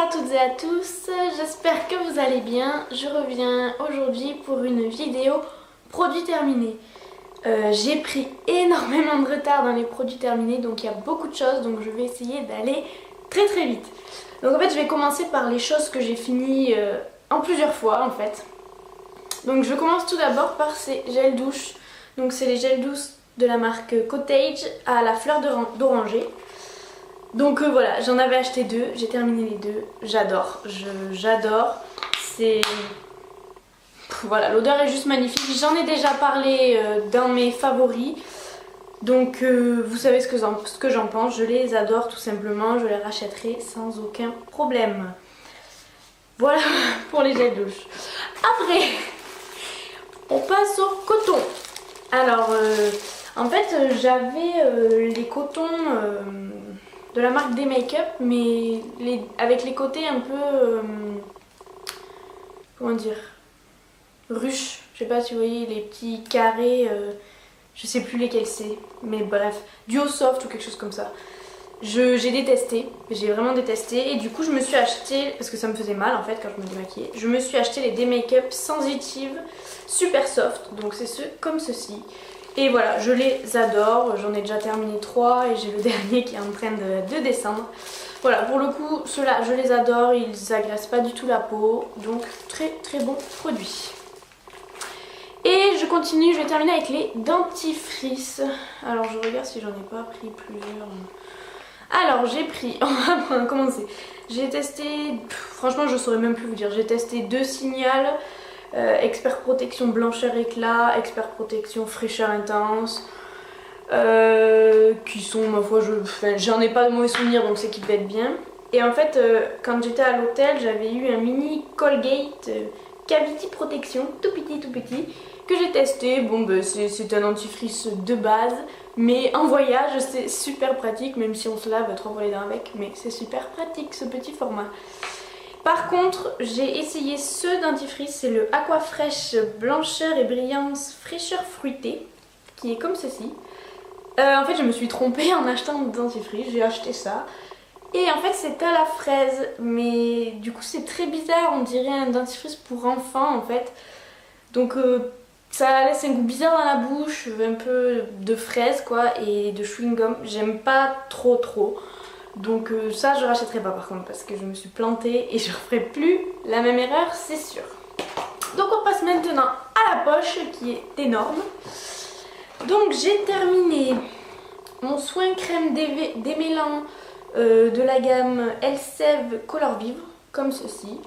à toutes et à tous, j'espère que vous allez bien. Je reviens aujourd'hui pour une vidéo produits terminés. J'ai pris énormément de retard dans les produits terminés, donc il y a beaucoup de choses, donc je vais essayer d'aller très vite. Donc en fait je vais commencer par les choses que j'ai finies en plusieurs fois en fait. Donc je commence tout d'abord par ces gels douche. Donc c'est les gels douces de la marque Cottage à la fleur d'oranger. Donc voilà, j'en avais acheté deux, j'ai terminé les deux, j'adore, j'adore, c'est... Voilà, l'odeur est juste magnifique, j'en ai déjà parlé dans mes favoris, donc vous savez ce que j'en pense, je les adore tout simplement, je les rachèterai sans aucun problème. Voilà pour les gels douche. Après, on passe au coton. Alors, en fait, j'avais les cotons... de la marque des Make-up, mais avec les côtés un peu, comment dire, ruches, je sais pas si vous voyez les petits carrés, je sais plus lesquels c'est, mais bref, Duo Soft ou quelque chose comme ça. J'ai détesté, j'ai vraiment détesté, et du coup je me suis acheté, parce que ça me faisait mal en fait quand je me démaquillais, je me suis acheté les des Make-up Sensitive Super Soft, donc c'est ceux comme ceci. Et voilà, je les adore, j'en ai déjà terminé 3 et j'ai le dernier qui est en train de descendre. Voilà, pour le coup, ceux-là, je les adore, ils agressent pas du tout la peau, donc très bon produit. Et je continue, je vais terminer avec les dentifrices. Alors je regarde si j'en ai pas pris plusieurs. Alors j'ai pris, on va commencer. J'ai testé, franchement je saurais même plus vous dire, j'ai testé 2 Signal. Expert protection blancheur éclat, expert protection fraîcheur intense, qui sont ma foi, j'en ai pas de mauvais souvenirs donc c'est qu'ils devaient être bien. Et en fait quand j'étais à l'hôtel j'avais eu un mini Colgate Cavity Protection tout petit que j'ai testé. Bon bah, c'est un dentifrice de base mais en voyage c'est super pratique, même si on se lave 3 fois les dents avec, mais c'est super pratique ce petit format. Par contre, j'ai essayé ce dentifrice, c'est le Aquafresh blancheur et brillance fraîcheur fruitée, qui est comme ceci. En fait, je me suis trompée en achetant un dentifrice, j'ai acheté ça. Et en fait, c'est à la fraise, mais du coup, c'est très bizarre, on dirait un dentifrice pour enfants en fait. Donc, ça laisse un goût bizarre dans la bouche, un peu de fraise quoi, et de chewing-gum. J'aime pas trop. Donc ça je rachèterai pas par contre parce que je me suis plantée et je referai plus la même erreur, c'est sûr. Donc on passe maintenant à la poche qui est énorme. Donc j'ai terminé mon soin crème démêlant de la gamme Elseve Color Vivre comme ceci.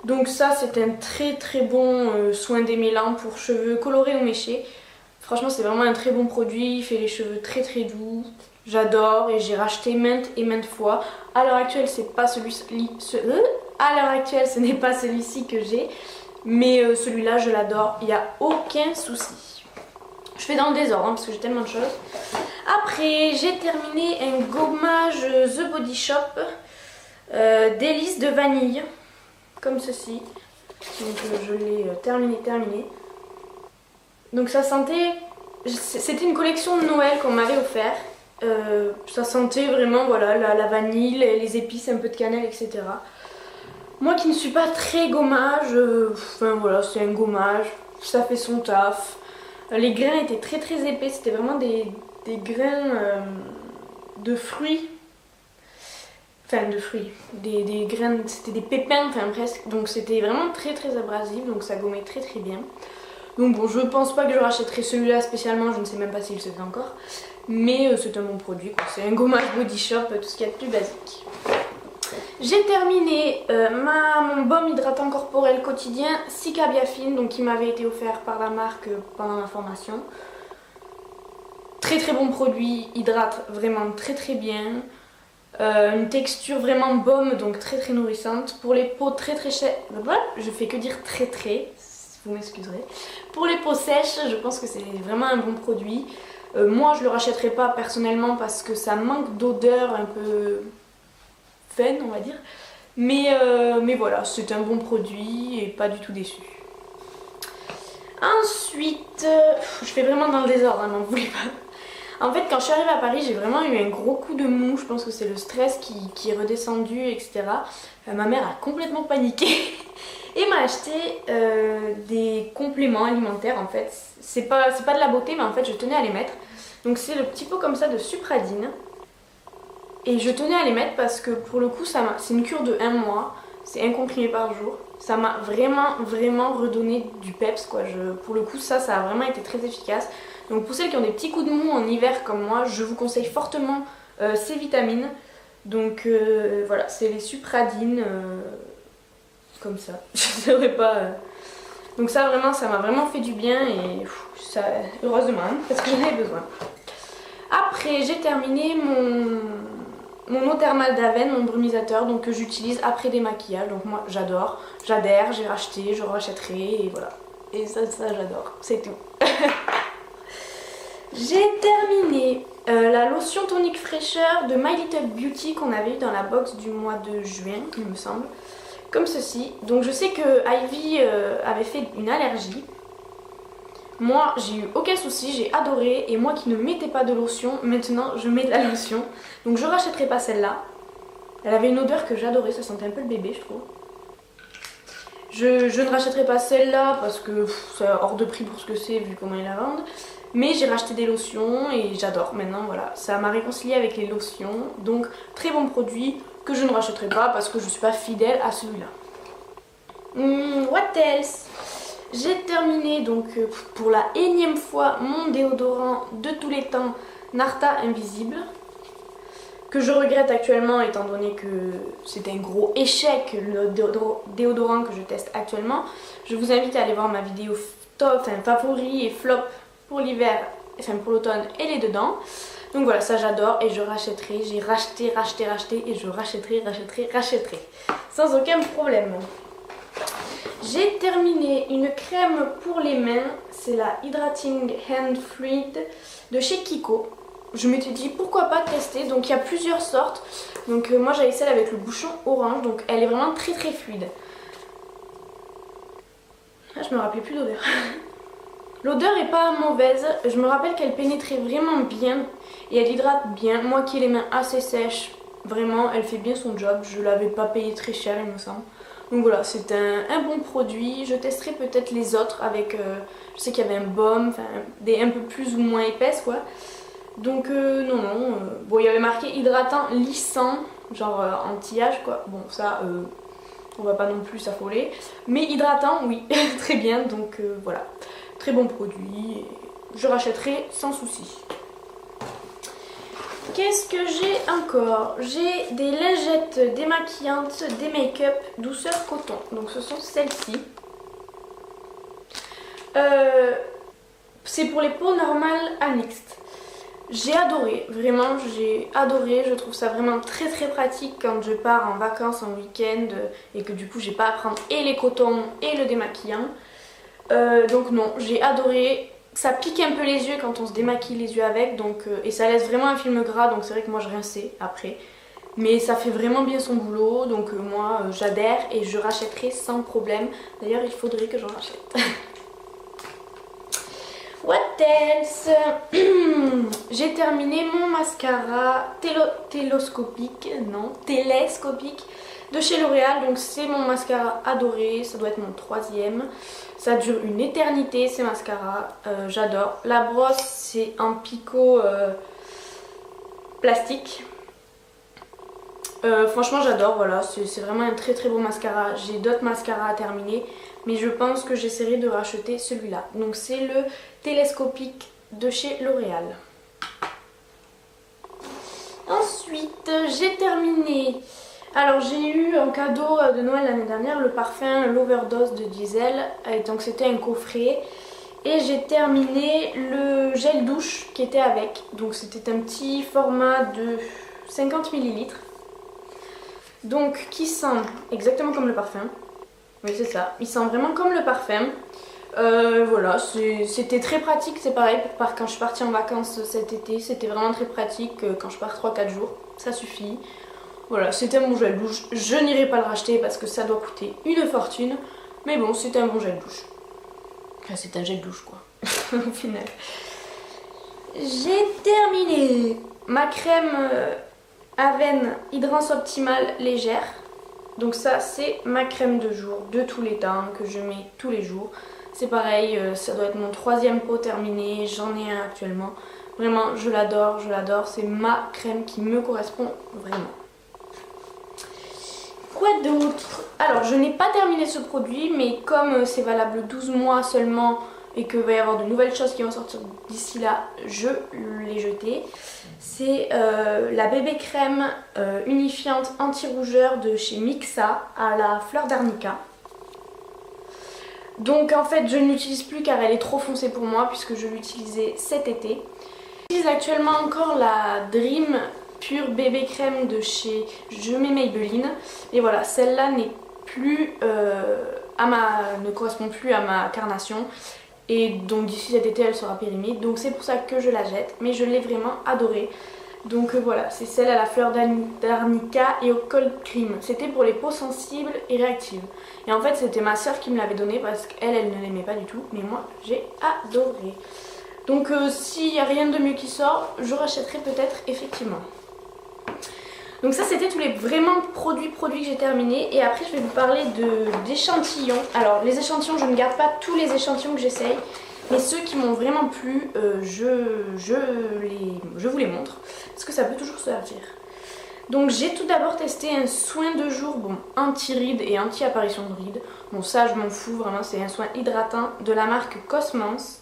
Donc ça c'est un très bon soin démêlant pour cheveux colorés ou méchés. Franchement c'est vraiment un très bon produit, il fait les cheveux très doux. J'adore et j'ai racheté maintes et maintes fois. À l'heure actuelle, c'est pas à l'heure actuelle, ce n'est pas celui-ci que j'ai, mais celui-là, je l'adore. Il n'y a aucun souci. Je fais dans le désordre hein, parce que j'ai tellement de choses. Après, j'ai terminé un gommage The Body Shop délice de vanille, comme ceci. Donc je l'ai terminé. Donc ça sentait, c'était une collection de Noël qu'on m'avait offert. Ça sentait vraiment voilà, la vanille, les épices, un peu de cannelle, etc. Moi qui ne suis pas très gommage, enfin voilà, c'est un gommage, ça fait son taf. Les grains étaient très épais, c'était vraiment des grains de fruits. Enfin de fruits, des grains, c'était des pépins, enfin presque. Donc c'était vraiment très abrasif, donc ça gommait très bien. Donc bon, je pense pas que je rachèterai celui-là spécialement, je ne sais même pas s'il se fait encore. Mais c'est un bon produit, c'est un gommage Body Shop, tout ce qu'il y a de plus basique. J'ai terminé mon baume hydratant corporel quotidien Cica Biafine, donc qui m'avait été offert par la marque pendant ma formation. Très bon produit, hydrate vraiment très bien. Une texture vraiment baume, donc très nourrissante. Pour les peaux très chères, je fais que dire très, vous m'excuserez. Pour les peaux sèches, je pense que c'est vraiment un bon produit. Moi je le rachèterai pas personnellement parce que ça manque d'odeur un peu fun on va dire. Mais voilà, c'est un bon produit et pas du tout déçu. Ensuite, je fais vraiment dans le désordre, n'en voulez pas. En fait, quand je suis arrivée à Paris, j'ai vraiment eu un gros coup de mou. Je pense que c'est le stress qui est redescendu, etc. Ma mère a complètement paniqué et m'a acheté des compléments alimentaires. En fait, c'est pas de la beauté, mais en fait, je tenais à les mettre. Donc c'est le petit pot comme ça de Supradyn. Et je tenais à les mettre parce que pour le coup, c'est une cure de 1 mois. C'est un comprimé par jour. Ça m'a vraiment redonné du peps, quoi. Pour le coup, ça a vraiment été très efficace. Donc pour celles qui ont des petits coups de mou en hiver comme moi, je vous conseille fortement ces vitamines. Donc voilà, c'est les Supradyn, comme ça. Je ne saurais pas. Donc ça vraiment, ça m'a vraiment fait du bien et ça, heureusement, parce que j'en avais besoin. Après, j'ai terminé mon eau thermale d'Aven, mon brumisateur, donc que j'utilise après des maquillages. Donc moi j'adore, j'adhère, j'ai racheté, je rachèterai et voilà. Et ça j'adore, c'est tout. J'ai terminé la lotion tonique fraîcheur de My Little Beauty qu'on avait eu dans la box du mois de juin, il me semble. Comme ceci. Donc je sais que Ivy avait fait une allergie. Moi j'ai eu aucun souci, j'ai adoré. Et moi qui ne mettais pas de lotion, maintenant je mets de la lotion. Donc je rachèterai pas celle-là. Elle avait une odeur que j'adorais, ça sentait un peu le bébé je trouve. Je ne rachèterai pas celle-là parce que c'est hors de prix pour ce que c'est vu comment ils la vendent. Mais j'ai racheté des lotions et j'adore. Maintenant voilà, ça m'a réconcilié avec les lotions. Donc très bon produit que je ne rachèterai pas parce que je ne suis pas fidèle à celui-là. What else? J'ai terminé donc pour la énième fois mon déodorant de tous les temps Narta Invisible. Que je regrette actuellement étant donné que c'est un gros échec le déodorant que je teste actuellement. Je vous invite à aller voir ma vidéo top, favori et flop pour l'hiver, enfin pour l'automne et les dedans. Donc voilà, ça j'adore et je rachèterai. J'ai racheté et je rachèterai. Sans aucun problème. J'ai terminé une crème pour les mains. C'est la Hydrating Hand Fluid de chez Kiko. Je m'étais dit pourquoi pas tester. Donc il y a plusieurs sortes. Donc moi j'avais celle avec le bouchon orange. Donc elle est vraiment très fluide. Ah, je me rappelais plus d'odeur. L'odeur est pas mauvaise, je me rappelle qu'elle pénétrait vraiment bien et elle hydrate bien. Moi qui ai les mains assez sèches, vraiment elle fait bien son job. Je l'avais pas payé très cher il me semble. Donc voilà, c'est un bon produit. Je testerai peut-être les autres avec, je sais qu'il y avait un baume, des un peu plus ou moins épaisses quoi. Donc non, bon il y avait marqué hydratant lissant, genre anti-âge quoi. Bon ça, on va pas non plus s'affoler. Mais hydratant oui, très bien, donc voilà. Très bon produit, je rachèterai sans souci. Qu'est-ce que j'ai encore? J'ai des lingettes démaquillantes, des make-up douceur coton. Donc ce sont celles-ci. C'est pour les peaux normales à mixte. J'ai adoré, vraiment j'ai adoré. Je trouve ça vraiment très pratique quand je pars en vacances, en week-end et que du coup j'ai pas à prendre et les cotons et le démaquillant. Donc non, j'ai adoré. Ça pique un peu les yeux quand on se démaquille les yeux avec, donc, et ça laisse vraiment un film gras, donc c'est vrai que moi je rinçais après. Mais ça fait vraiment bien son boulot, donc moi j'adhère et je rachèterai sans problème. D'ailleurs il faudrait que j'en rachète. What else? J'ai terminé mon mascara télescopique de chez L'Oréal. Donc c'est mon mascara adoré, ça doit être mon 3e. Ça dure une éternité ces mascaras, j'adore. La brosse c'est en picot plastique. Franchement j'adore, voilà, c'est vraiment un très beau mascara. J'ai d'autres mascaras à terminer, mais je pense que j'essaierai de racheter celui-là. Donc c'est le télescopique de chez L'Oréal. Ensuite j'ai terminé, alors j'ai eu en cadeau de Noël l'année dernière le parfum L'Overdose de Diesel, et donc c'était un coffret. Et j'ai terminé le gel douche qui était avec, donc c'était un petit format de 50 ml. Donc qui sent exactement comme le parfum. Oui c'est ça, il sent vraiment comme le parfum. Voilà, c'était très pratique, c'est pareil quand je suis partie en vacances cet été, c'était vraiment très pratique quand je pars 3-4 jours, ça suffit. Voilà, c'était mon gel douche, je n'irai pas le racheter parce que ça doit coûter une fortune, mais bon c'était un bon gel douche. Enfin c'est un gel douche quoi, au final. j'ai terminé ma crème Aven Hydrance Optimale légère. Donc ça c'est ma crème de jour de tous les temps que je mets tous les jours. C'est pareil, ça doit être mon 3e pot terminé, j'en ai un actuellement. Vraiment je l'adore, c'est ma crème qui me correspond vraiment. Quoi d'autre? Alors je n'ai pas terminé ce produit, mais comme c'est valable 12 mois seulement et qu'il va y avoir de nouvelles choses qui vont sortir d'ici là, je l'ai jeté. C'est la bébé crème unifiante anti-rougeur de chez Mixa à la fleur d'arnica. Donc en fait je ne l'utilise plus car elle est trop foncée pour moi puisque je l'utilisais cet été. J'utilise actuellement encore la Dream Pure bébé crème de chez Je mets Maybelline. Et voilà, celle-là n'est plus ne correspond plus à ma carnation. Et donc d'ici cet été elle sera périmée. Donc c'est pour ça que je la jette. Mais je l'ai vraiment adorée. Donc voilà, c'est celle à la fleur d'arnica et au cold cream. C'était pour les peaux sensibles et réactives. Et en fait c'était ma soeur qui me l'avait donnée parce qu'elle ne l'aimait pas du tout. Mais moi j'ai adoré. Donc s'il n'y a rien de mieux qui sort, je rachèterai peut-être effectivement. Donc ça c'était tous les vraiment produits que j'ai terminés. Et après je vais vous parler d'échantillons. Alors les échantillons, je ne garde pas tous les échantillons que j'essaye. Mais ceux qui m'ont vraiment plu, je vous les montre. Parce que ça peut toujours servir. Donc j'ai tout d'abord testé un soin de jour, bon, anti-rides et anti-apparition de rides. Bon ça je m'en fous, vraiment c'est un soin hydratant de la marque Cosmans.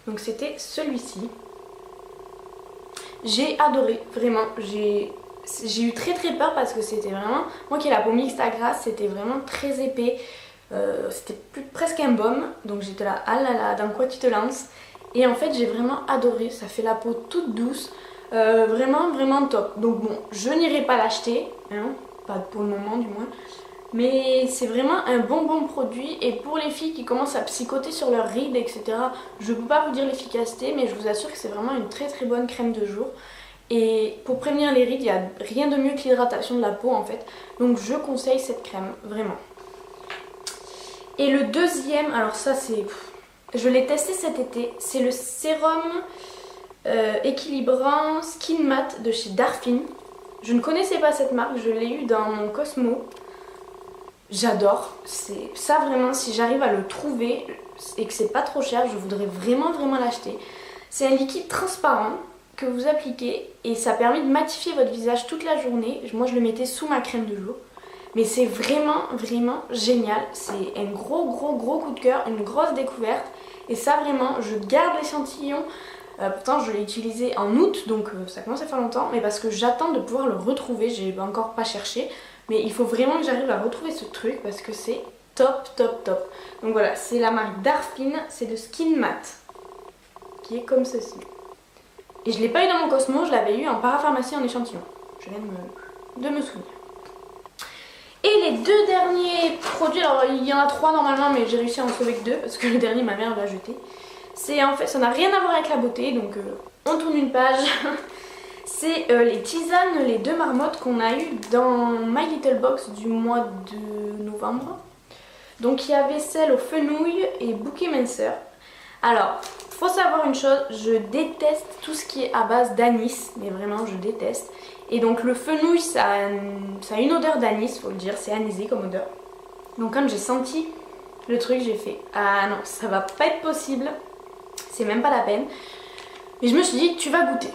Donc c'était celui-ci. J'ai adoré, vraiment. J'ai eu très peur parce que c'était vraiment... Moi qui ai la peau mixte à grasse, c'était vraiment très épais. C'était presque un baume. Donc j'étais là, ah là là, dans quoi tu te lances? Et en fait j'ai vraiment adoré. Ça fait la peau toute douce. Vraiment top. Donc bon, je n'irai pas l'acheter. Hein, pas pour le moment du moins. Mais c'est vraiment un bon produit. Et pour les filles qui commencent à psychoter sur leurs rides, etc., je ne peux pas vous dire l'efficacité, mais je vous assure que c'est vraiment une très bonne crème de jour. Et pour prévenir les rides, il n'y a rien de mieux que l'hydratation de la peau en fait. Donc je conseille cette crème, vraiment. Et le deuxième, alors ça c'est... Je l'ai testé cet été, c'est le sérum équilibrant Skin Matte de chez Darphin. Je ne connaissais pas cette marque, je l'ai eu dans mon Cosmo. J'adore, c'est ça vraiment, si j'arrive à le trouver et que c'est pas trop cher, je voudrais vraiment l'acheter. C'est un liquide transparent que vous appliquez et ça permet de matifier votre visage toute la journée. Moi je le mettais sous ma crème de jour. Mais c'est vraiment génial, c'est un gros coup de cœur, une grosse découverte. Et ça vraiment, je garde l'échantillon. Pourtant je l'ai utilisé en août, donc ça commence à faire longtemps. Mais parce que j'attends de pouvoir le retrouver, j'ai encore pas cherché. Mais il faut vraiment que j'arrive à retrouver ce truc parce que c'est top. Donc voilà, c'est la marque Darphin, c'est de Skin Matte. Qui est comme ceci. Et je l'ai pas eu dans mon Cosmo, je l'avais eu en parapharmacie en échantillon. Je viens de me souvenir. Et les deux derniers produits, alors il y en a 3 normalement mais j'ai réussi à en sauver que 2 parce que le dernier ma mère l'a jeté. C'est en fait, ça n'a rien à voir avec la beauté, donc on tourne une page. C'est les tisanes, les 2 marmottes qu'on a eu dans My Little Box du mois de novembre. Donc il y avait celle au fenouil et bouquet minceur. Alors, faut savoir une chose, je déteste tout ce qui est à base d'anis, mais vraiment je déteste. Et donc le fenouil ça a une odeur d'anis, faut le dire, c'est anisé comme odeur. Donc quand j'ai senti le truc, j'ai fait ah non, ça va pas être possible, c'est même pas la peine. Mais je me suis dit tu vas goûter.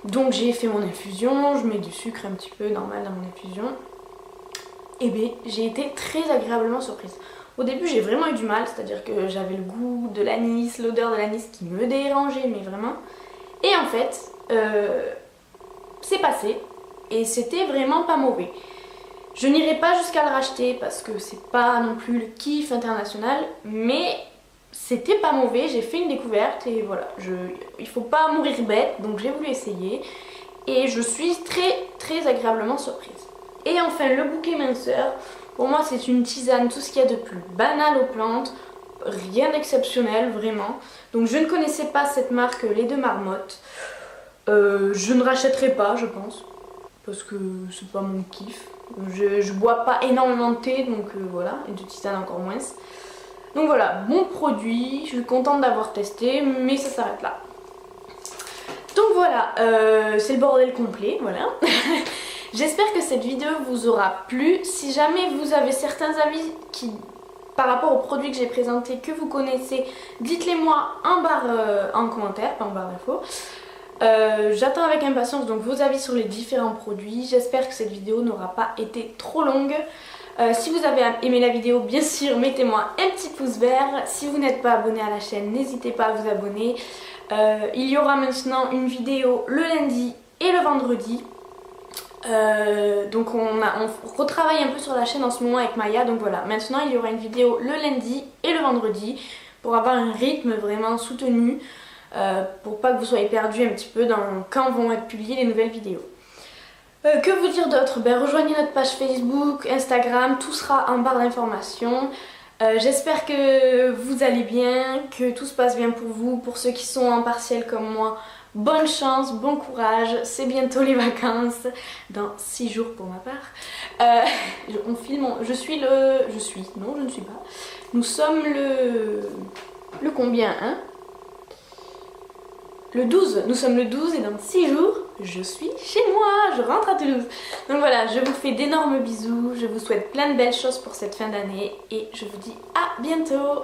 Donc j'ai fait mon infusion, je mets du sucre un petit peu normal dans mon infusion. Et bien j'ai été très agréablement surprise. Au début j'ai vraiment eu du mal, c'est-à-dire que j'avais le goût de l'anis, l'odeur de l'anis qui me dérangeait, mais vraiment. Et en fait, c'est passé et c'était vraiment pas mauvais. Je n'irai pas jusqu'à le racheter parce que c'est pas non plus le kiff international, mais c'était pas mauvais, j'ai fait une découverte et voilà, il faut pas mourir bête, donc j'ai voulu essayer et je suis très agréablement surprise. Et enfin le bouquet minceur, pour moi c'est une tisane, tout ce qu'il y a de plus banal aux plantes, rien d'exceptionnel vraiment. Donc je ne connaissais pas cette marque, les 2 marmottes. Je ne rachèterai pas je pense, parce que c'est pas mon kiff. Je bois pas énormément de thé, donc voilà, et de tisane encore moins. Donc voilà, bon produit, je suis contente d'avoir testé, mais ça s'arrête là. voilà, c'est le bordel complet, voilà. J'espère que cette vidéo vous aura plu. Si jamais vous avez certains avis par rapport aux produits que j'ai présentés que vous connaissez, dites-les moi en commentaire, pas en barre d'infos. J'attends avec impatience donc vos avis sur les différents produits. J'espère que cette vidéo n'aura pas été trop longue. Si vous avez aimé la vidéo, bien sûr, mettez-moi un petit pouce vert. Si vous n'êtes pas abonné à la chaîne, n'hésitez pas à vous abonner. Il y aura maintenant une vidéo le lundi et le vendredi. Donc on retravaille un peu sur la chaîne en ce moment avec Maya. Donc voilà, maintenant il y aura une vidéo le lundi et le vendredi pour avoir un rythme vraiment soutenu, pour pas que vous soyez perdus un petit peu dans quand vont être publiées les nouvelles vidéos. Que vous dire d'autre? Rejoignez notre page Facebook, Instagram, tout sera en barre d'informations. J'espère que vous allez bien, que tout se passe bien pour vous. Pour ceux qui sont en partiel comme moi, bonne chance, bon courage, c'est bientôt les vacances, dans 6 jours pour ma part. On filme, non je ne suis pas. Nous sommes le combien, hein? Le 12, nous sommes le 12 et dans 6 jours, je suis chez moi, je rentre à Toulouse. Donc voilà, je vous fais d'énormes bisous, je vous souhaite plein de belles choses pour cette fin d'année et je vous dis à bientôt.